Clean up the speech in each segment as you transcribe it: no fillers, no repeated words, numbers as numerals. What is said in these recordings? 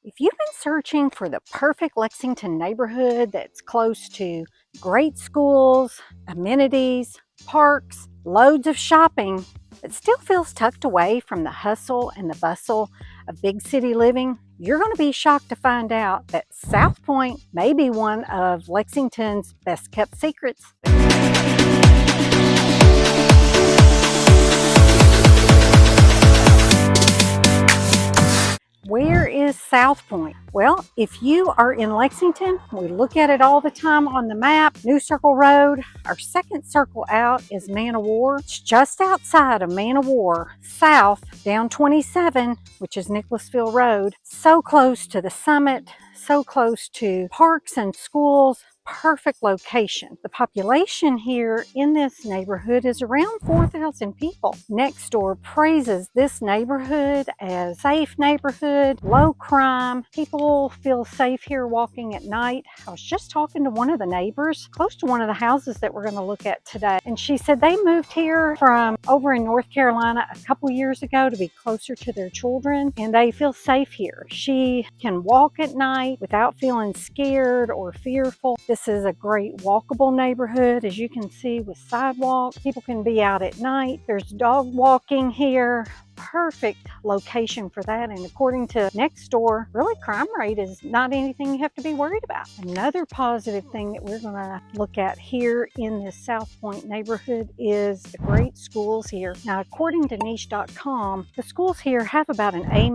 If you've been searching for the perfect Lexington neighborhood that's close to great schools, amenities, parks, loads of shopping, but still feels tucked away from the hustle and the bustle of big city living, you're going to be shocked to find out that South Point may be one of Lexington's best kept secrets. Where is South Point? Well, if you are in Lexington, we look at it all the time on the map. New Circle Road. Our second circle out is Man o' War. It's just outside of Man o' War, south down 27, which is Nicholasville Road. So close to the summit, so close to parks and schools. Perfect location. The population here in this neighborhood is around 4,000 people. Nextdoor praises this neighborhood as a safe neighborhood, low crime. People feel safe here walking at night. I was just talking to one of the neighbors close to one of the houses that we're going to look at today, and she said they moved here from over in North Carolina a couple years ago to be closer to their children, and they feel safe here. She can walk at night without feeling scared or fearful. This is a great walkable neighborhood, as you can see, with sidewalks. People can be out at night. There's dog walking here. Perfect location for that, and according to Nextdoor, really crime rate is not anything you have to be worried about. Another positive thing that we're going to look at here in this South Point neighborhood is the great schools here. Now, according to niche.com, the schools here have about an A-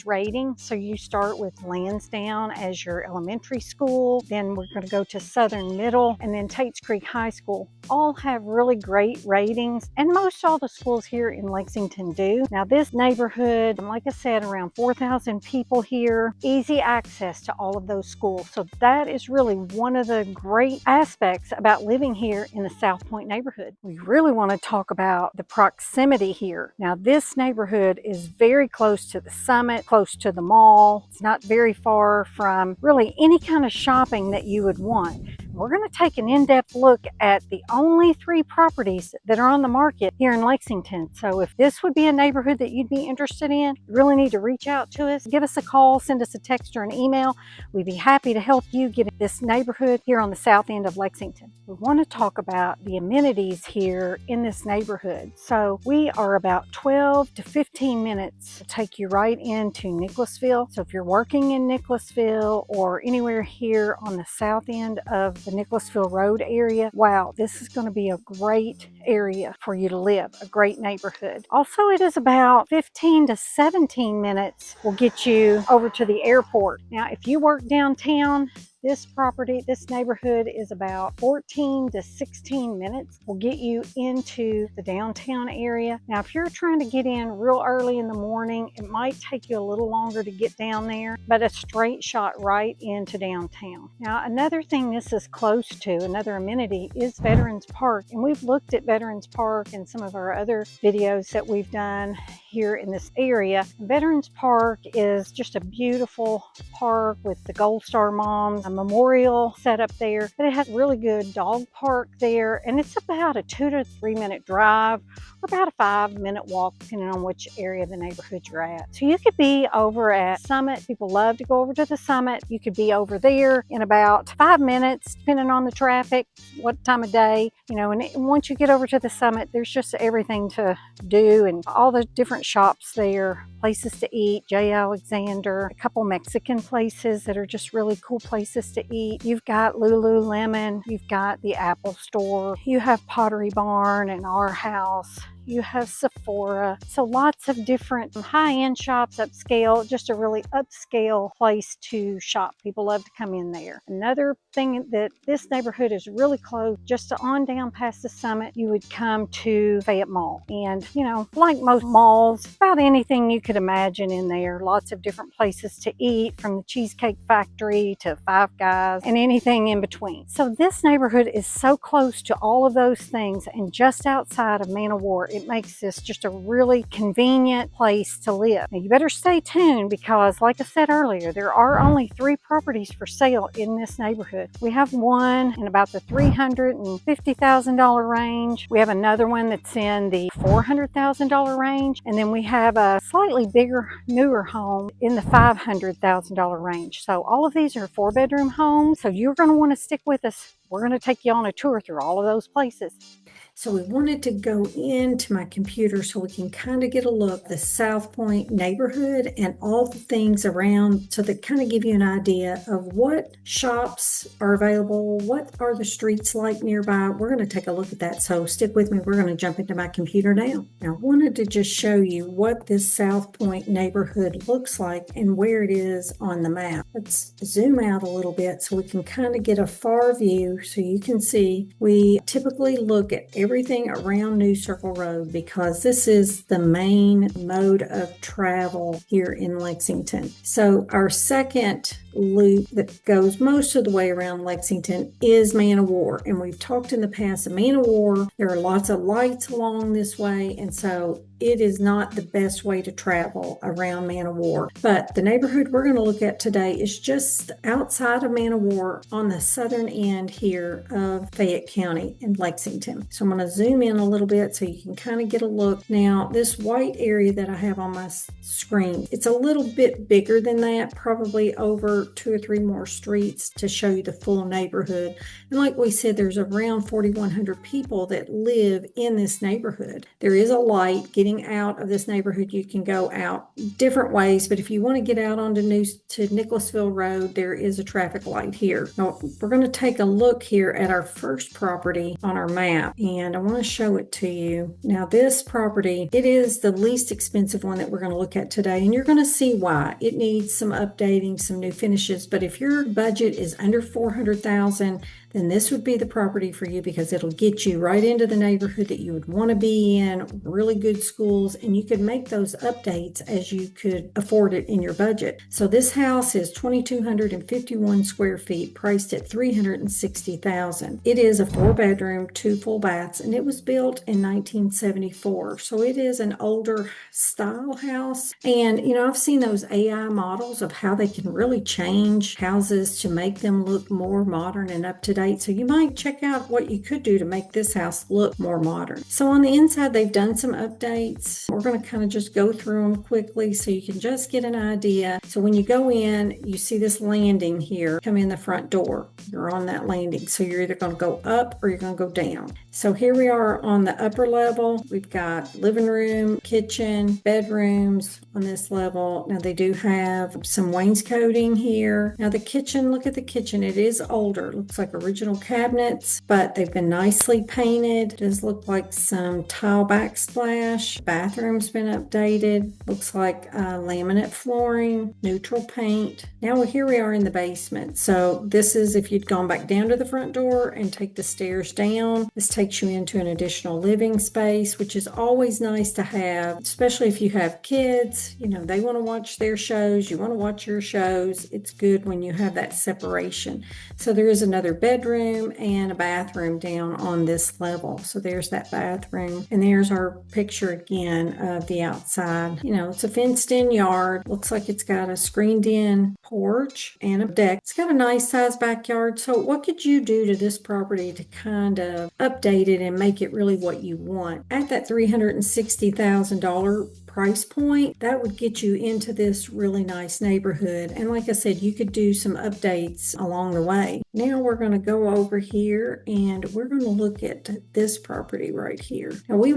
rating. So you start with Lansdowne as your elementary school, then we're going to go to Southern Middle, and then Tates Creek High School. All have really great ratings, and most all the schools here in Lexington do. Now, this neighborhood, like I said, around 4,000 people here, easy access to all of those schools. So that is really one of the great aspects about living here in the South Point neighborhood. We really want to talk about the proximity here. Now, this neighborhood is very close to the summit, close to the mall. It's not very far from really any kind of shopping that you would want. We're going to take an in-depth look at the only 3 properties that are on the market here in Lexington. So if this would be a neighborhood that you'd be interested in, you really need to reach out to us. Give us a call, send us a text or an email. We'd be happy to help you get this neighborhood here on the south end of Lexington. We want to talk about the amenities here in this neighborhood. So we are about 12 to 15 minutes to take you right into Nicholasville. So if you're working in Nicholasville or anywhere here on the south end of the Nicholasville Road area, wow, this is going to be a great area for you to live, a great neighborhood. Also, it is about 15 to 17 minutes will get you over to the airport. Now, if you work downtown, this neighborhood is about 14 to 16 minutes. Will get you into the downtown area. Now, if you're trying to get in real early in the morning, it might take you a little longer to get down there, but a straight shot right into downtown. Now, another thing this is close to, another amenity, is Veterans Park. And we've looked at Veterans Park in some of our other videos that we've done here in this area. Veterans Park is just a beautiful park with the Gold Star Moms, a memorial set up there, but it has a really good dog park there, and it's about a 2 to 3 minute drive or about a 5-minute walk depending on which area of the neighborhood you're at. So you could be over at Summit. People love to go over to the Summit. You could be over there in about 5 minutes depending on the traffic, what time of day, and once you get over to the Summit, there's just everything to do and all the different shops there, places to eat, J. Alexander, a couple Mexican places that are just really cool places to eat. You've got Lululemon, you've got the Apple Store, you have Pottery Barn and Our House, you have Sephora. So lots of different high-end shops, upscale, just a really upscale place to shop. People love to come in there. Another thing that this neighborhood is really close, just on down past the Summit, you would come to Fayette Mall. And, like most malls, about anything you could imagine in there. Lots of different places to eat, from the Cheesecake Factory to Five Guys and anything in between. So this neighborhood is so close to all of those things and just outside of Man o' War. It it makes this just a really convenient place to live. Now, you better stay tuned because, like I said earlier, there are only 3 properties for sale in this neighborhood. We have one in about the $350,000 range. We have another one that's in the $400,000 range. And then we have a slightly bigger, newer home in the $500,000 range. So all of these are 4-bedroom homes. So you're going to want to stick with us. We're going to take you on a tour through all of those places. So we wanted to go into my computer so we can kind of get a look at the South Point neighborhood and all the things around, so that kind of give you an idea of what shops are available, what are the streets like nearby. We're going to take a look at that. So stick with me. We're going to jump into my computer now. Now, I wanted to just show you what this South Point neighborhood looks like and where it is on the map. Let's zoom out a little bit so we can kind of get a far view so you can see. We typically look at everything around New Circle Road because this is the main mode of travel here in Lexington. So our second loop that goes most of the way around Lexington is Man o' War, and we've talked in the past of Man o' War. There are lots of lights along this way, and so it is not the best way to travel around Man o' War. But the neighborhood we're going to look at today is just outside of Man o' War on the southern end here of Fayette County in Lexington. So I'm going to zoom in a little bit so you can kind of get a look. Now, this white area that I have on my screen, it's a little bit bigger than that, probably over 2 or 3 more streets to show you the full neighborhood. And like we said, there's around 4,100 people that live in this neighborhood. There is a light getting out of this neighborhood. You can go out different ways, but if you want to get out onto Nicholasville Road, there is a traffic light here. Now, we're going to take a look here at our first property on our map, and I want to show it to you. Now, this property, it is the least expensive one that we're going to look at today, and you're going to see why. It needs some updating, some new finishes, but if your budget is under $400,000, then this would be the property for you because it'll get you right into the neighborhood that you would want to be in, really good schools, and you could make those updates as you could afford it in your budget. So this house is 2,251 square feet, priced at $360,000. It is a 4-bedroom, 2 full baths, and it was built in 1974. So it is an older style house. And, you know, I've seen those AI models of how they can really change houses to make them look more modern and up to date. So you might check out what you could do to make this house look more modern. So on the inside, they've done some updates. We're going to kind of just go through them quickly so you can just get an idea. So when you go in, you see this landing here, come in the front door. You're on that landing. So you're either going to go up or you're going to go down. So here we are on the upper level. We've got living room, kitchen, bedrooms on this level. Now they do have some wainscoting here. Now the kitchen, look at the kitchen. It is older. It looks like original cabinets, but they've been nicely painted. It does look like some tile backsplash. Bathroom's been updated. Looks like laminate flooring, neutral paint. Now here we are in the basement. So this is if you'd gone back down to the front door and take the stairs down. This takes you into an additional living space, which is always nice to have, especially if you have kids. You know, they want to watch their shows. You want to watch your shows. It's good when you have that separation. So there is another bedroom and a bathroom down on this level. So there's that bathroom. And there's our picture again of the outside. You know, it's a fenced in yard. Looks like it's got a screened in porch and a deck. It's got a nice sized backyard. So what could you do to this property to kind of update it and make it really what you want? At that $360,000 price point, that would get you into this really nice neighborhood. And like I said, you could do some updates along the way. Now we're going to go over here and we're going to look at this property right here. Now we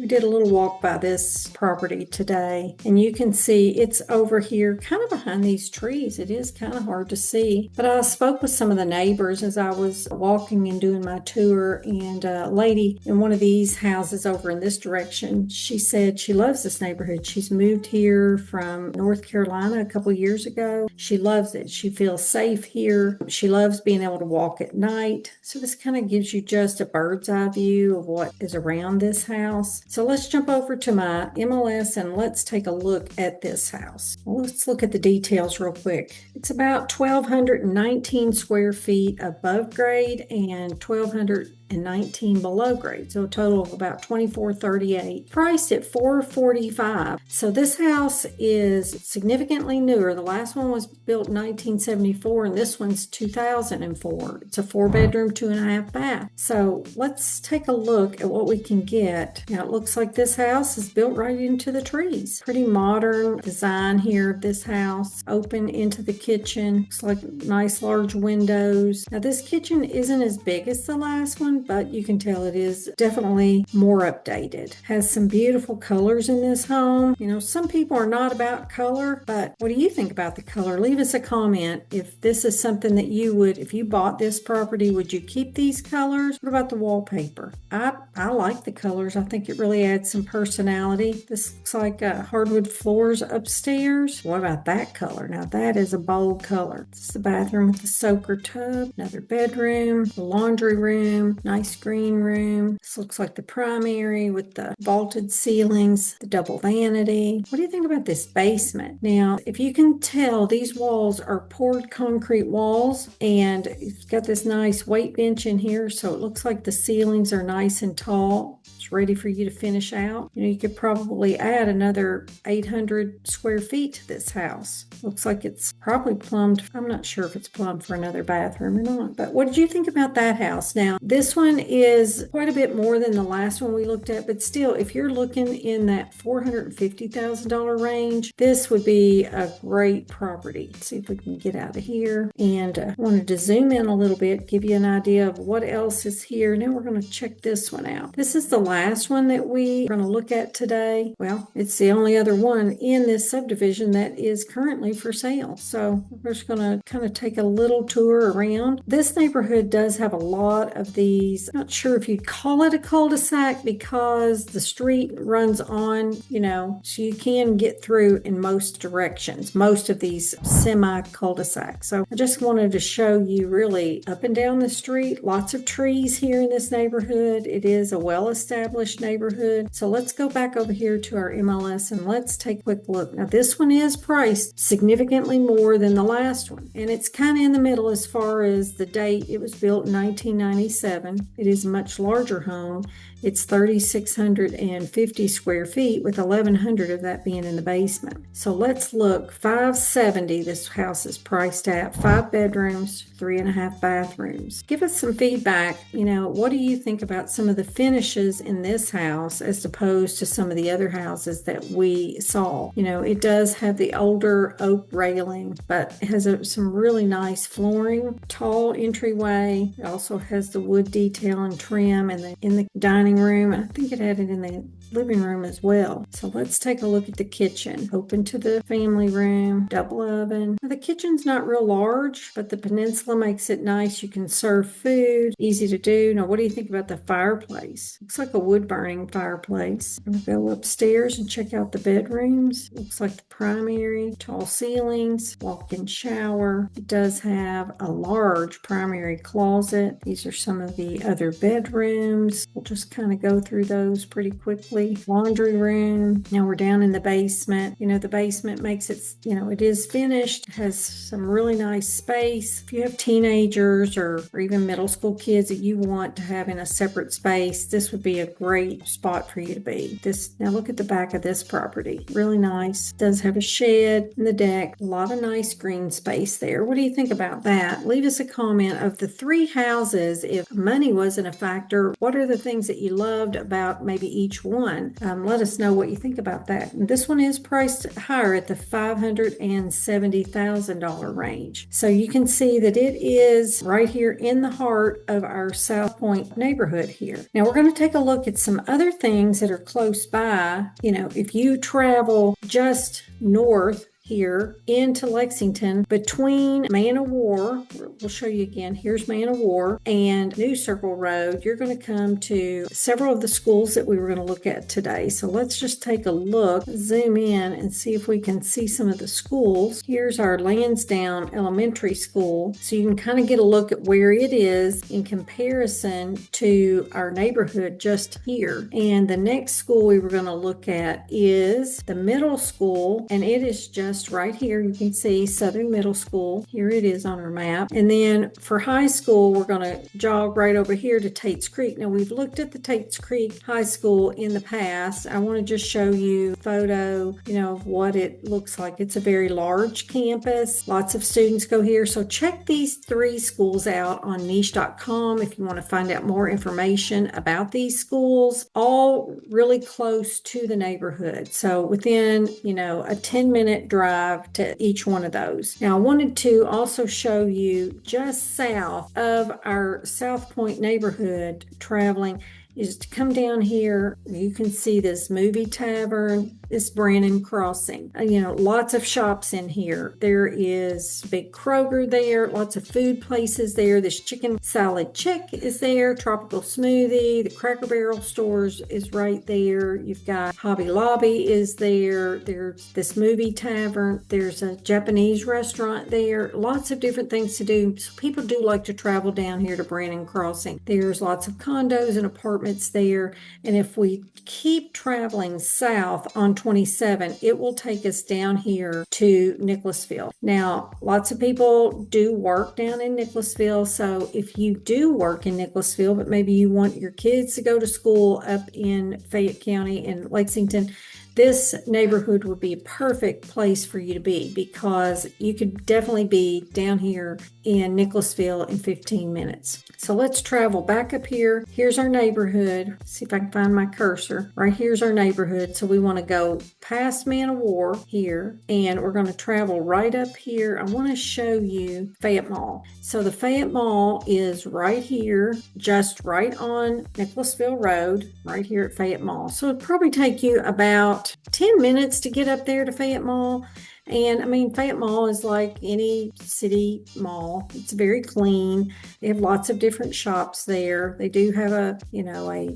did a little walk by this property today, and you can see it's over here kind of behind these trees. It is kind of hard to see, but I spoke with some of the neighbors as I was walking and doing my tour, and a lady in one of these houses over in this direction, she said she loves this neighborhood. She's moved here from North Carolina a couple years ago. She loves it. She feels safe here. She loves being able to walk at night. So this kind of gives you just a bird's eye view of what is around this house. So let's jump over to my MLS and let's take a look at this house. Well, let's look at the details real quick. It's about 1,219 square feet above grade and 1,219 below grade, so a total of about 2,438, priced at $445. So this house is significantly newer. The last one was built in 1974 and this one's 2004. It's a 4-bedroom, 2.5 bath. So let's take a look at what we can get. Now it looks like this house is built right into the trees. Pretty modern design here of this house. Open into the kitchen. Looks like nice large windows. Now this kitchen isn't as big as the last one, but you can tell it is definitely more updated. Has some beautiful colors in this home. You know, some people are not about color, but what do you think about the color? Leave us a comment if this is something that you would, if you bought this property, would you keep these colors? What about the wallpaper? I like the colors. I think it really adds some personality. This looks like hardwood floors upstairs. What about that color? Now that is a bold color. This is the bathroom with the soaker tub, another bedroom, the laundry room, nice green room. This looks like the primary with the vaulted ceilings, the double vanity. What do you think about this basement? Now, if you can tell, these walls are poured concrete walls, and it's got this nice weight bench in here, so it looks like the ceilings are nice and tall. It's ready for you to finish out. You know, you could probably add another 800 square feet to this house. Looks like it's probably plumbed. I'm not sure if it's plumbed for another bathroom or not, but what did you think about that house? Now, this one is quite a bit more than the last one we looked at, but still, if you're looking in that $450,000 range, this would be a great property. Let's see if we can get out of here. And I wanted to zoom in a little bit, give you an idea of what else is here. Now we're going to check this one out. This is the last one that we are going to look at today. Well, it's the only other one in this subdivision that is currently for sale. So we're just going to kind of take a little tour around. This neighborhood does have a lot of these. I'm not sure if you'd call it a cul-de-sac because the street runs on, you know, so you can get through in most directions, most of these semi-cul-de-sacs. So I just wanted to show you really up and down the street, lots of trees here in this neighborhood. It is a well-established neighborhood. So let's go back over here to our MLS and let's take a quick look. Now this one is priced significantly more than the last one, and it's kind of in the middle as far as the date. It was built in 1997. It is a much larger home. It's 3,650 square feet with 1,100 of that being in the basement. So let's look. 570 this house is priced at. 5 bedrooms, 3.5 bathrooms. Give us some feedback. You know, what do you think about some of the finishes in this house as opposed to some of the other houses that we saw? You know, it does have the older oak railing, but it has some really nice flooring, tall entryway. It also has the wood detail and trim in the dining room, and I think it had it in the living room as well. So let's take a look at the kitchen. Open to the family room, double oven. Now, the kitchen's not real large, but the peninsula makes it nice. You can serve food, easy to do. Now, what do you think about the fireplace? Looks like a wood burning fireplace. I'm gonna go upstairs and check out the bedrooms. Looks like the primary, tall ceilings, walk-in shower. It does have a large primary closet. These are some of the other bedrooms. We'll just kind of go through those pretty quickly. Laundry room. Now we're down in the basement. You know, the basement makes it, you know, it is finished. It has some really nice space. If you have teenagers or even middle school kids that you want to have in a separate space, this would be a great spot for you to be. Now look at the back of this property. Really nice. It does have a shed in the deck. A lot of nice green space there. What do you think about that? Leave us a comment. Of the 3 houses, if money wasn't a factor, what are the things that you loved about maybe each one? Let us know what you think about that. And this one is priced higher at the $570,000 range. So you can see that it is right here in the heart of our South Point neighborhood here. Now we're going to take a look at some other things that are close by. You know, if you travel just north here into Lexington between Man of War. We'll show you again. Here's Man of War and New Circle Road. You're going to come to several of the schools that we were going to look at today. So let's just take a look, zoom in and see if we can see some of the schools. Here's our Lansdowne Elementary School. So you can kind of get a look at where it is in comparison to our neighborhood just here. And the next school we were going to look at is the middle school, and it is just right here. You can see Southern Middle School. Here it is on our map. And then for high school, we're going to jog right over here to Tate's Creek. Now, we've looked at the Tate's Creek High School in the past. I want to just show you a photo, of what it looks like. It's a very large campus. Lots of students go here. So check these 3 schools out on niche.com if you want to find out more information about these schools, all really close to the neighborhood. So within, a 10-minute drive to each one of those. Now, I wanted to also show you just south of our South Point neighborhood traveling is to come down here. You can see this movie tavern, this Brannon Crossing. Lots of shops in here. There is a big Kroger there, lots of food places there. This Chicken Salad Chick is there, Tropical Smoothie, the Cracker Barrel stores is right there. You've got Hobby Lobby is there. There's this movie tavern. There's a Japanese restaurant there. Lots of different things to do. So people do like to travel down here to Brannon Crossing. There's lots of condos and apartments there. And if we keep traveling south on 27, it will take us down here to Nicholasville. Now, lots of people do work down in Nicholasville. So if you do work in Nicholasville, but maybe you want your kids to go to school up in Fayette County in Lexington, this neighborhood would be a perfect place for you to be because you could definitely be down here in Nicholasville in 15 minutes. So let's travel back up here. Here's our neighborhood. See if I can find my cursor. Right here's our neighborhood. So we want to go past Man of War here, and we're going to travel right up here. I want to show you Fayette Mall. So the Fayette Mall is right here, just right on Nicholasville Road, right here at Fayette Mall. So it'd probably take you about 10 minutes to get up there to Fayette Mall. And Fayette Mall is like any city mall. It's very clean. They have lots of different shops there. They do have a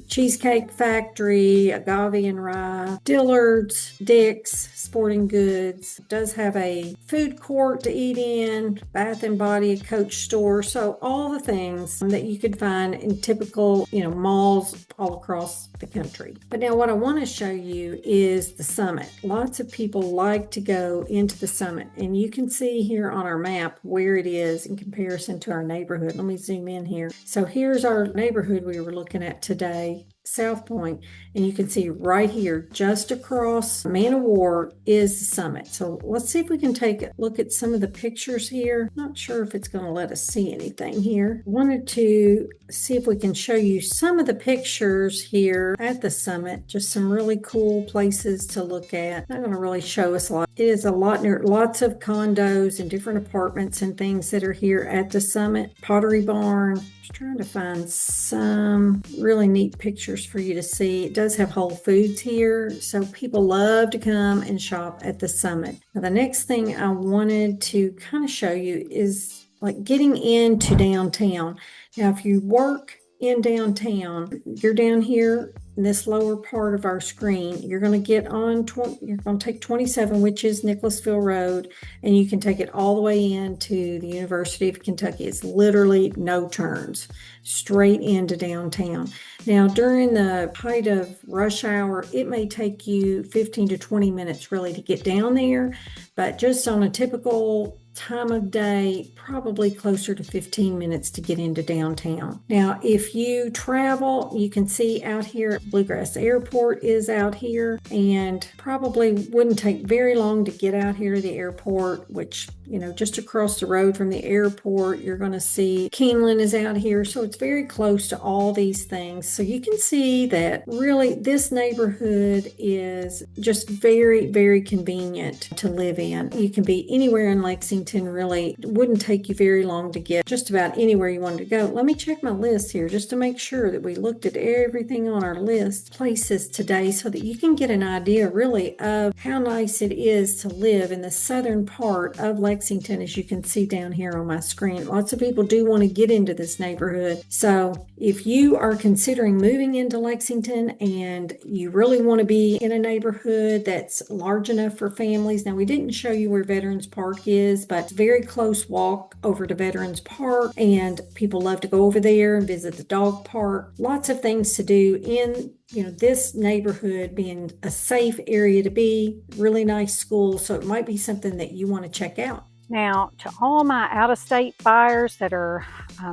cheesecake factory, agave and rye, Dillard's, Dick's, Sporting Goods. It does have a food court to eat in, Bath and Body, a Coach store. So all the things that you could find in typical, malls all across the country. But now what I want to show you is the Summit. Lots of people like to go into the Summit, and you can see here on our map where it is in comparison to our neighborhood. Let me zoom in here. So here's our neighborhood we were looking at today, South Point, and you can see right here just across Man of War is the Summit. So let's see if we can take a look at some of the pictures here. Not sure if it's going to let us see anything here. Wanted to see if we can show you some of the pictures here at the Summit. Just some really cool places to look at. Not going to really show us a lot. It is a lot near lots of condos and different apartments and things that are here at the Summit. Pottery Barn. Just trying to find some really neat pictures for you to see. It does have Whole Foods here, so people love to come and shop at the Summit. Now, the next thing I wanted to kind of show you is like getting into downtown. Now, if you work in downtown, you're down here in this lower part of our screen. You're going to get on, you're going to take 27, which is Nicholasville Road, and you can take it all the way into the University of Kentucky. It's literally no turns, straight into downtown. Now, during the height of rush hour, it may take you 15 to 20 minutes really to get down there, but just on a typical time of day, probably closer to 15 minutes to get into downtown. Now, if you travel, you can see out here, Bluegrass Airport is out here, and probably wouldn't take very long to get out here to the airport, which you know, just across the road from the airport. You're going to see Keeneland is out here. So it's very close to all these things. So you can see that really this neighborhood is just very, very convenient to live in. You can be anywhere in Lexington, really. It wouldn't take you very long to get just about anywhere you wanted to go. Let me check my list here just to make sure that we looked at everything on our list places today so that you can get an idea really of how nice it is to live in the southern part of Lexington, as you can see down here on my screen. Lots of people do want to get into this neighborhood. So if you are considering moving into Lexington and you really want to be in a neighborhood that's large enough for families. Now, we didn't show you where Veterans Park is, but it's a very close walk over to Veterans Park, and people love to go over there and visit the dog park. Lots of things to do in this neighborhood, being a safe area to be, really nice school. So it might be something that you want to check out. Now, to all my out-of-state buyers that are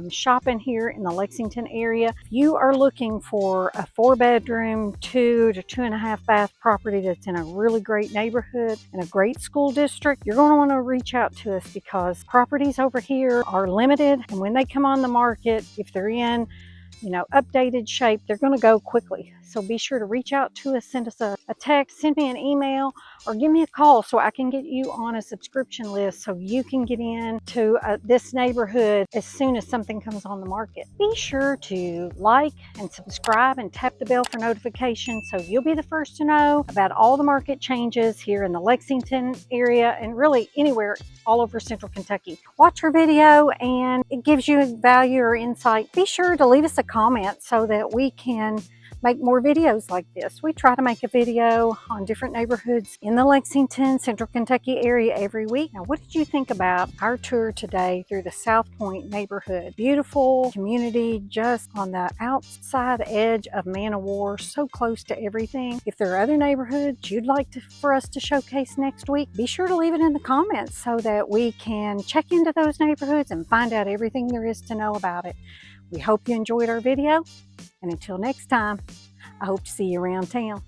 shopping here in the Lexington area, if you are looking for a 4-bedroom, 2 to 2.5 bath property that's in a really great neighborhood and a great school district, you're going to want to reach out to us because properties over here are limited, and when they come on the market, if they're in updated shape, they're going to go quickly. So be sure to reach out to us, send us a text, send me an email, or give me a call so I can get you on a subscription list so you can get into this neighborhood as soon as something comes on the market. Be sure to like and subscribe and tap the bell for notifications so you'll be the first to know about all the market changes here in the Lexington area and really anywhere all over Central Kentucky. Watch our video and it gives you value or insight. Be sure to leave us a comment so that we can make more videos like this. We try to make a video on different neighborhoods in the Lexington, Central Kentucky area every week. Now, what did you think about our tour today through the South Point neighborhood? Beautiful community just on the outside edge of Man of War, so close to everything. If there are other neighborhoods you'd like for us to showcase next week, be sure to leave it in the comments so that we can check into those neighborhoods and find out everything there is to know about it. We hope you enjoyed our video, and until next time, I hope to see you around town.